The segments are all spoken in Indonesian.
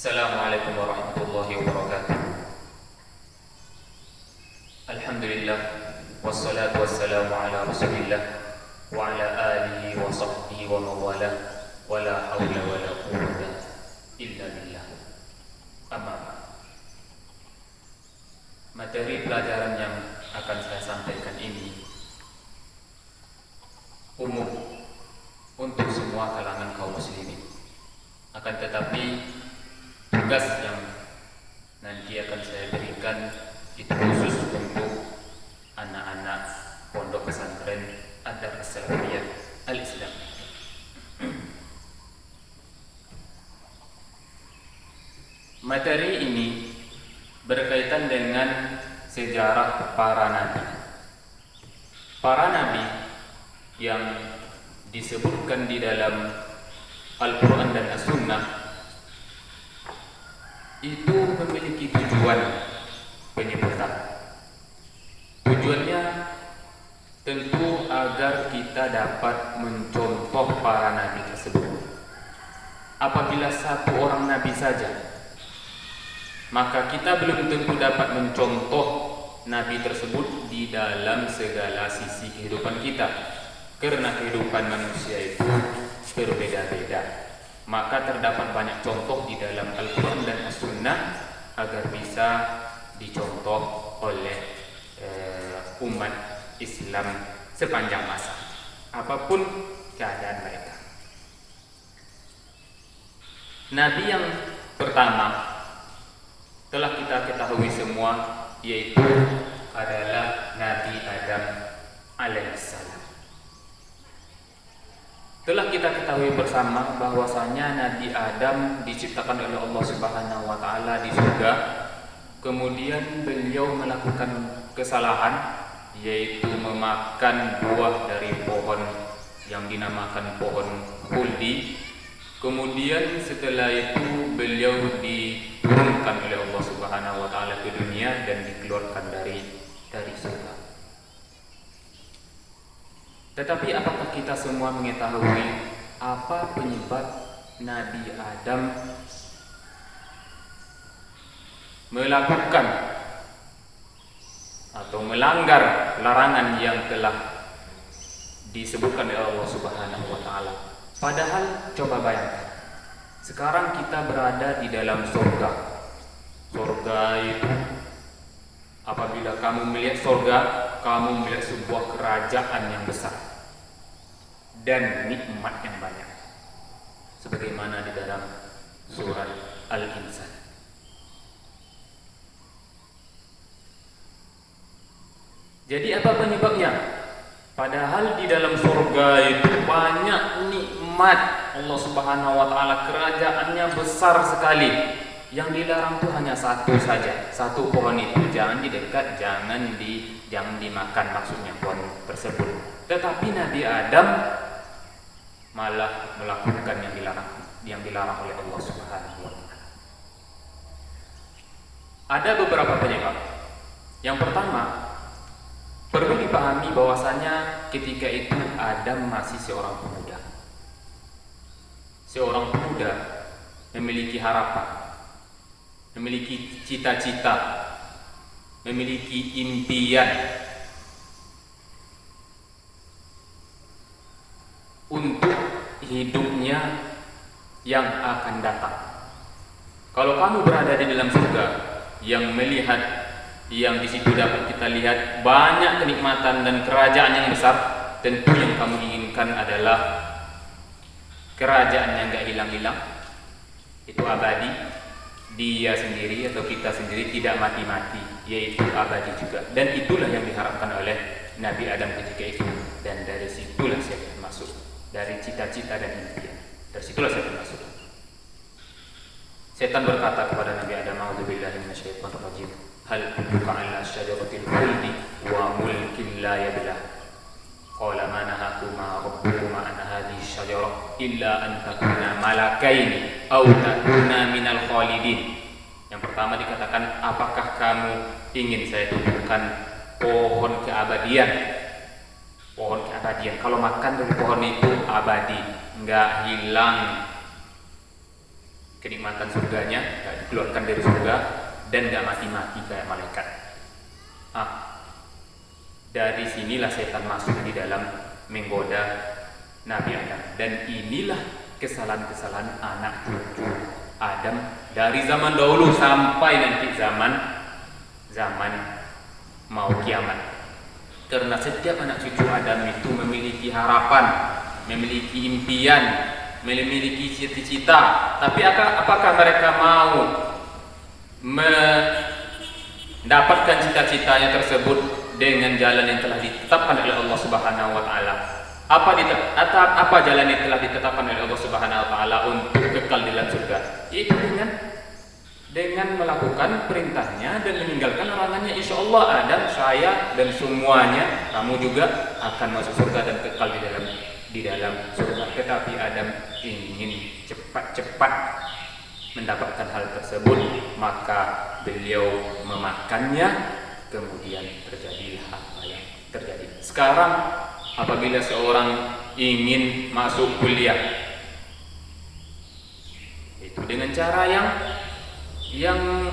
Assalamualaikum warahmatullahi wabarakatuh. Alhamdulillah, wassalatu wassalamu ala rasulillah wa ala alihi wa sahbihi wa mawala, wa la hawla wa la quwwata illa billah. Amma ba'd. Materi pelajaran yang akan saya sampaikan ini umum untuk semua kalangan kaum muslimin. Akan tetapi tugas yang nanti akan saya berikan itu khusus untuk anak-anak pondok pesantren Ad-Dar As-Salafiyah Al-Islam. Materi ini berkaitan dengan sejarah para nabi. Para nabi yang disebutkan di dalam Al-Quran dan As-Sunnah itu memiliki tujuan penyebutan. Tujuannya tentu agar kita dapat mencontoh para nabi tersebut. Apabila satu orang nabi saja, maka kita belum tentu dapat mencontoh nabi tersebut di dalam segala sisi kehidupan kita, karena kehidupan manusia itu berbeda-beda. Maka terdapat banyak contoh di dalam Al-Quran dan As-Sunnah agar bisa dicontoh oleh umat Islam sepanjang masa, apapun keadaan mereka. Nabi yang pertama telah kita ketahui semua, yaitu adalah Nabi Adam alaihissalam. Telah kita ketahui bersama bahwasanya Nabi Adam diciptakan oleh Allah Subhanahu wa taala di surga. Kemudian beliau melakukan kesalahan, yaitu memakan buah dari pohon yang dinamakan pohon khuldi. Kemudian setelah itu beliau diturunkan oleh Allah Subhanahu wa taala ke dunia dan dikeluarkan dari surga. Tetapi apakah kita semua mengetahui apa penyebab Nabi Adam melakukan atau melanggar larangan yang telah disebutkan oleh Allah Subhanahu wa taala? Padahal coba bayangkan, sekarang kita berada di dalam surga. Surga itu, apabila kamu melihat surga, kamu melihat sebuah kerajaan yang besar dan nikmat yang banyak, sebagaimana di dalam surat Al-Insan. Jadi apa penyebabnya? Padahal di dalam surga itu banyak nikmat Allah Subhanahu wa taala, kerajaannya besar sekali. Yang dilarang itu hanya satu saja, satu pohon itu jangan didekat, jangan dimakan, maksudnya pohon tersebut. Tetapi Nabi Adam malah melakukan yang dilarang oleh Allah Subhanahu wa taala. Ada beberapa penyebab. Yang pertama, perlu dipahami bahwasanya ketika itu Adam masih seorang pemuda. Seorang pemuda memiliki harapan, memiliki cita-cita, memiliki impian untuk hidupnya yang akan datang. Kalau kamu berada di dalam surga, yang melihat, yang di situ dapat kita lihat banyak kenikmatan dan kerajaan yang besar, tentu yang kamu inginkan adalah kerajaan yang gak hilang-hilang, itu abadi. Dia sendiri atau kita sendiri tidak mati-mati, yaitu abadi juga. Dan itulah yang diharapkan oleh Nabi Adam ketika itu. Dan dari situlah saya masuk, dari cita-cita dan impian, dari situlah saya masuk. Setan berkata kepada Nabi Adam, "A'udzubillahi minasyaitonir rajim. Hal adulluka 'ala syajaratil khuldi wa mulkin la yablah. Qala ma nahakuma rabbukuma an hadhihi syajarah illa an takuna malakaini aw takuna minal khalidin." Yang pertama dikatakan, apakah kamu ingin saya tunjukkan pohon keabadian? Pohon keabadian, kalau makan dari pohon itu abadi, enggak hilang kenikmatan surganya, nggak dikeluarkan dari surga, dan nggak mati-mati kayak malaikat. Dari sinilah setan masuk di dalam menggoda Nabi Adam, dan inilah kesalahan-kesalahan anak cucu Adam dari zaman dahulu sampai nanti zaman mau kiamat. Karena setiap anak cucu Adam itu memiliki harapan, memiliki impian, memiliki cita-cita, tapi apakah mereka mau mendapatkan cita-citanya tersebut dengan jalan yang telah ditetapkan oleh Allah Subhanahu wa taala? Apa jalan yang telah ditetapkan oleh Allah Subhanahu wa taala untuk kekal di dalam surga? Yaitu dengan melakukan perintahnya dan meninggalkan larangannya. Insya Allah Adam, saya dan semuanya, kamu juga akan masuk surga dan kekal di dalam surga. Tetapi Adam ingin cepat-cepat mendapatkan hal tersebut, maka beliau memakannya. Kemudian terjadilah apa yang terjadi. Sekarang apabila seorang ingin masuk kuliah, itu dengan cara yang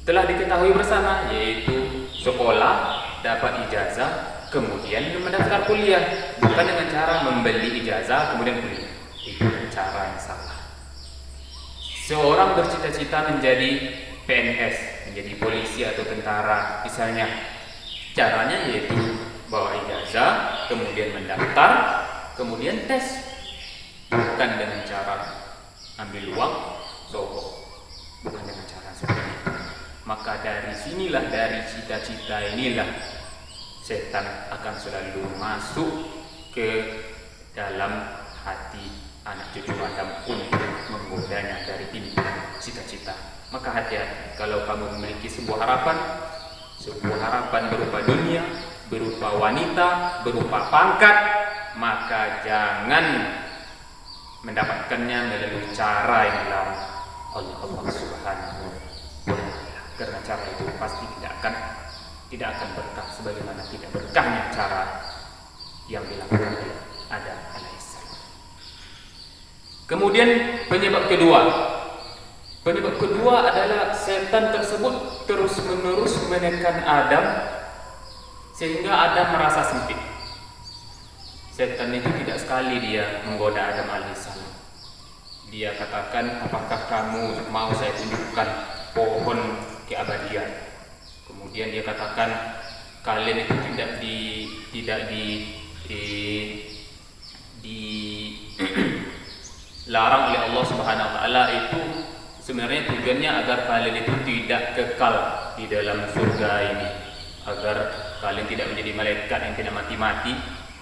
telah diketahui bersama, yaitu sekolah, dapat ijazah, kemudian mendaftar kuliah, bukan dengan cara membeli ijazah kemudian kuliah. Itu cara yang salah. Seorang bercita-cita menjadi PNS, menjadi polisi atau tentara misalnya, caranya yaitu bawa ijazah, kemudian mendaftar, kemudian tes, bukan dengan cara ambil uang, bukan dengan cara seperti itu. Maka dari sinilah, dari cita-cita inilah setan akan selalu masuk ke dalam hati anak cucu Adam untuk menggodanya dari pintu cita-cita. Maka hati-hati kalau kamu memiliki sebuah harapan berupa dunia, berupa wanita, berupa pangkat, maka jangan mendapatkannya melalui cara yang dilarang oleh Allah Subhanahu wa taala. Karena cara itu pasti tidak akan berkah, sebagaimana tidak berkahnya cara yang dilakukan oleh Adam alaihissalam. Kemudian penyebab kedua adalah setan tersebut terus-menerus menekan Adam sehingga Adam merasa sempit. Setan itu tidak sekali dia menggoda Adam alaihissalam. Dia katakan, apakah kamu mau saya tunjukkan pohon keabadian? Kemudian dia katakan, kalian itu tidak dilarang oleh Allah Subhanahu wa taala. Itu sebenarnya tujuannya agar kalian itu tidak kekal di dalam surga ini, agar kalian tidak menjadi malaikat yang tidak mati-mati,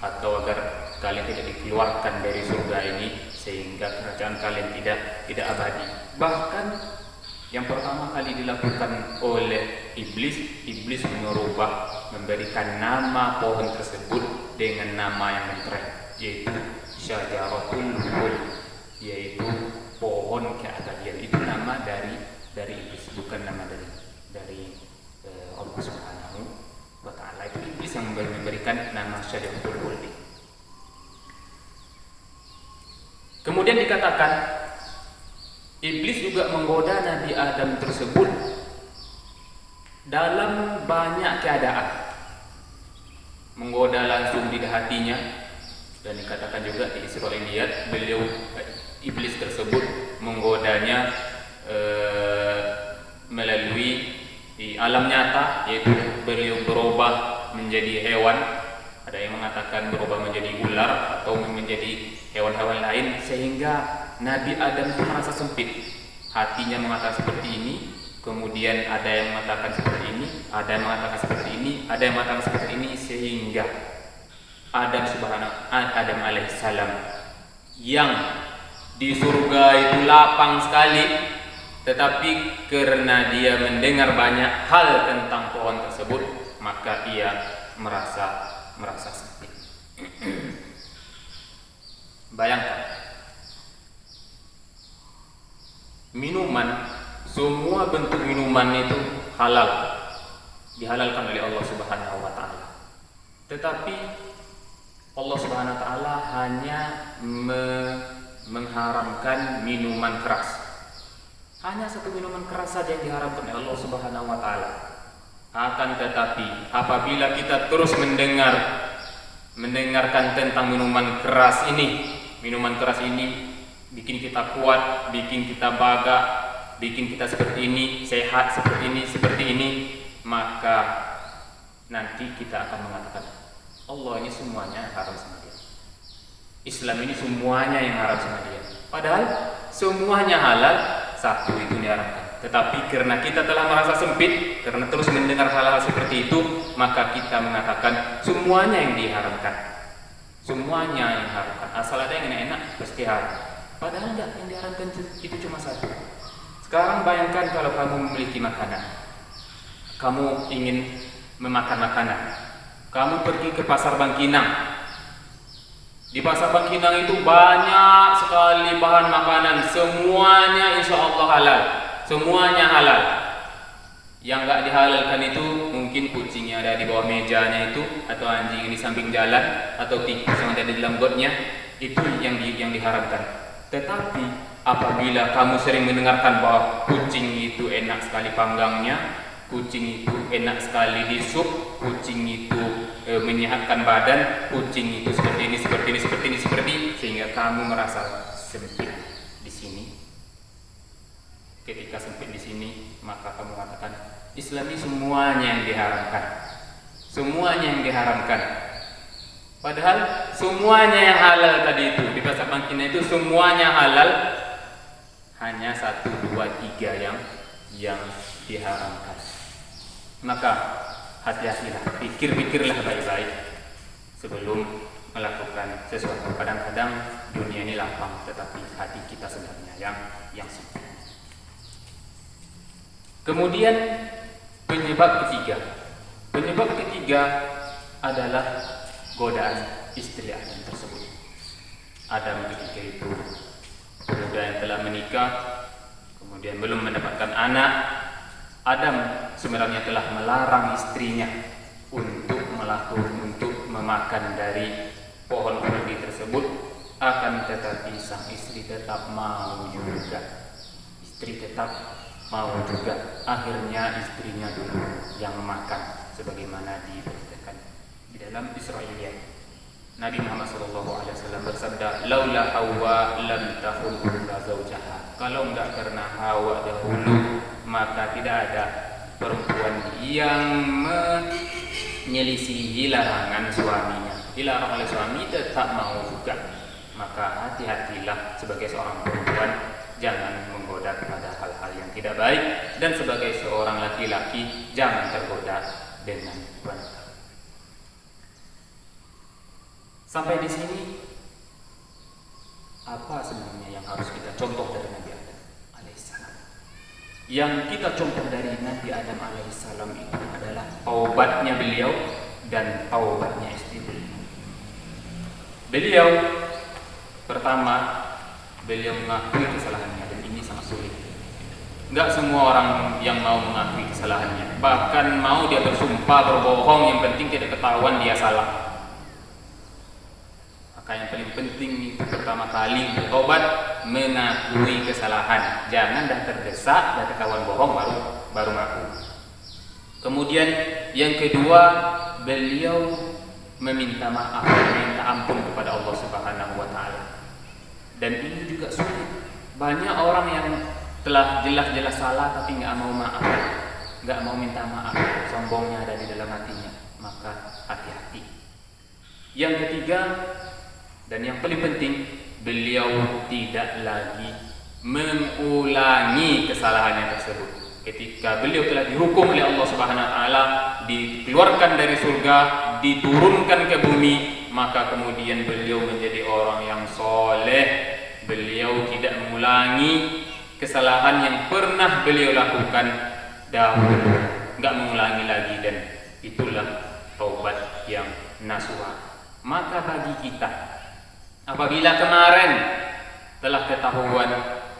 atau agar kalian tidak dikeluarkan dari surga ini sehingga kerajaan kalian tidak abadi. Bahkan yang pertama kali dilakukan oleh iblis memberikan nama pohon tersebut dengan nama yang keren, yaitu syajaratul khuld, yaitu pohon keabadian. Itu nama dari iblis, bukan nama dari Allah Subhanahu wa taala. Itu iblis yang memberikan nama syajaratul khuld. Kemudian dikatakan iblis juga menggoda Nabi Adam tersebut dalam banyak keadaan. Menggoda langsung di hatinya, dan dikatakan juga di Israiliyat iblis tersebut menggodanya melalui di alam nyata, yaitu beliau berubah menjadi hewan. Ada yang mengatakan berubah menjadi ular atau menjadi hewan-hewan lain, sehingga Nabi Adam itu merasa sempit. Hatinya mengatakan seperti ini, kemudian ada yang mengatakan seperti ini, ada yang mengatakan seperti ini, ada yang mengatakan seperti ini, sehingga Adam alaihissalam yang di surga itu lapang sekali, tetapi karena dia mendengar banyak hal tentang pohon tersebut, maka ia merasa sempit. Bayangkan, minuman, semua bentuk minuman itu halal, dihalalkan oleh Allah Subhanahu wa taala. Tetapi Allah Subhanahu wa taala hanya mengharamkan minuman keras, Hanya satu minuman keras saja yang diharamkan oleh Allah Subhanahu wa taala. Akan tetapi apabila kita terus mendengarkan tentang minuman keras ini bikin kita kuat, bikin kita bangga, bikin kita seperti ini, sehat seperti ini, maka nanti kita akan mengatakan Allah ini semuanya haram sama dia. Islam ini semuanya yang haram sama dia. Padahal semuanya halal, satu itu diharamkan. Tetapi karena kita telah merasa sempit, karena terus mendengar hal-hal seperti itu, maka kita mengatakan semuanya yang diharamkan. Semuanya yang diharamkan. Asal ada yang enak-enak pasti haram. Padahal enggak, yang diharamkan itu cuma satu. Sekarang bayangkan kalau kamu memiliki makanan, kamu ingin memakan makanan, kamu pergi ke pasar Bangkinang. Di pasar Bangkinang itu banyak sekali bahan makanan, semuanya insya Allah halal, semuanya halal. Yang enggak dihalalkan itu mungkin kucingnya ada di bawah mejanya itu, atau anjing di samping jalan, atau tikus yang ada di dalam gotnya, itu yang diharamkan. Tetapi apabila kamu sering mendengarkan bahwa kucing itu enak sekali panggangnya, kucing itu enak sekali di sup, kucing itu menyehatkan badan, kucing itu seperti ini, sehingga kamu merasa sempit di sini. Ketika sempit di sini, maka kamu mengatakan Islam ini semuanya yang diharamkan, semuanya yang diharamkan. Padahal semuanya yang halal tadi itu di pasar Bangkinang itu semuanya halal, hanya 1, 2, 3 yang diharamkan. Maka hati-hatilah, pikirlah baik-baik sebelum melakukan sesuatu. Kadang-kadang dunia ini lapang, tetapi hati kita sebenarnya yang sempit. Kemudian penyebab ketiga adalah godaan istri Adam tersebut. Adam ketika itu pemuda yang telah menikah, kemudian belum mendapatkan anak. Adam sebenarnya telah melarang istrinya untuk memakan dari pohon kurdi tersebut, akan tetapi sang istri tetap mau juga. Akhirnya istrinya dulu yang memakan, sebagaimana diberitakan di dalam Israiliyat. Nabi Muhammad SAW bersabda, "Laula Hawa lam tahul zawjaha." Kalau enggak karena Hawa dahulu, maka tidak ada perempuan yang menyelisihi larangan suaminya. Dilarang oleh suami tetap mau juga. Maka hati-hatilah sebagai seorang perempuan, jangan menggoda kepada hal-hal yang tidak baik, dan sebagai seorang laki-laki jangan tergoda dengan wanita. Sampai di sini, apa sebenarnya yang harus kita contoh dari Nabi Adam alaihissalam? Yang kita contoh dari Nabi Adam alaihissalam itu adalah taubatnya beliau dan taubatnya istri beliau. Beliau pertama, beliau mengakui kesalahannya, dan ini sangat sulit. Enggak semua orang yang mau mengakui kesalahannya, bahkan mau dia bersumpah berbohong, yang penting tidak ketahuan dia salah. Maka yang paling penting itu pertama kali bertobat, mengakui kesalahan. Jangan dah terdesak, dah ketahuan bohong baru ngaku. Kemudian yang kedua, beliau meminta maaf, meminta ampun kepada Allah Subhanahu wa taala. Dan ini juga sulit. Banyak orang yang telah jelas-jelas salah tapi nggak mau maaf, nggak mau minta maaf, sombongnya ada di dalam hatinya. Maka hati-hati. Yang ketiga dan yang paling penting, beliau tidak lagi mengulangi kesalahannya tersebut. Ketika beliau telah dihukum oleh Allah Subhanahu wa taala, dikeluarkan dari surga, diturunkan ke bumi, maka kemudian beliau menjadi orang yang soleh. Beliau tidak mengulangi kesalahan yang pernah beliau lakukan dahulu, enggak mengulangi lagi, dan itulah taubat yang nasuha. Maka bagi kita, apabila kemarin telah ketahuan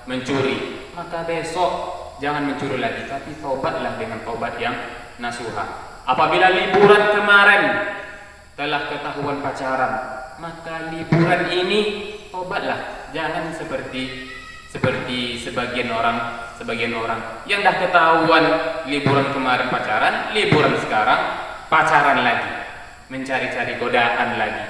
mencuri, maka besok jangan mencuri lagi, tapi taubatlah dengan taubat yang nasuha. Apabila liburan kemarin telah ketahuan pacaran, maka liburan ini taubatlah. Jangan seperti Seperti sebagian orang yang dah ketahuan liburan kemarin pacaran, liburan sekarang pacaran lagi, mencari-cari godaan lagi.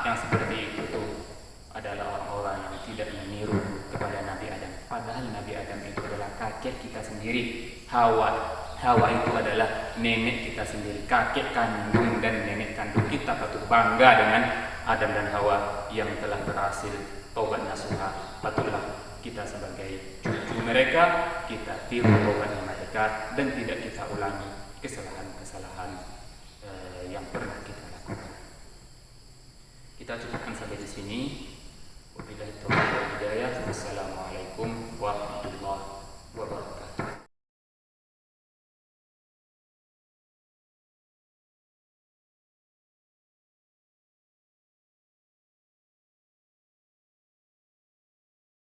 Yang seperti itu tuh adalah orang-orang yang tidak meniru kepada Nabi Adam. Padahal Nabi Adam itu adalah kakek kita sendiri, Hawa. Hawa itu adalah nenek kita sendiri, kakek kandung dan nenek kandung kita. Patut bangga dengan Adam dan Hawa yang telah berhasil taubat nasuha. Patutlah kita sebagai cucu mereka, kita tiru taubatnya mereka dan tidak kita ulangi kesalahan-kesalahan yang pernah kita lakukan. Kita cukupkan sampai di sini.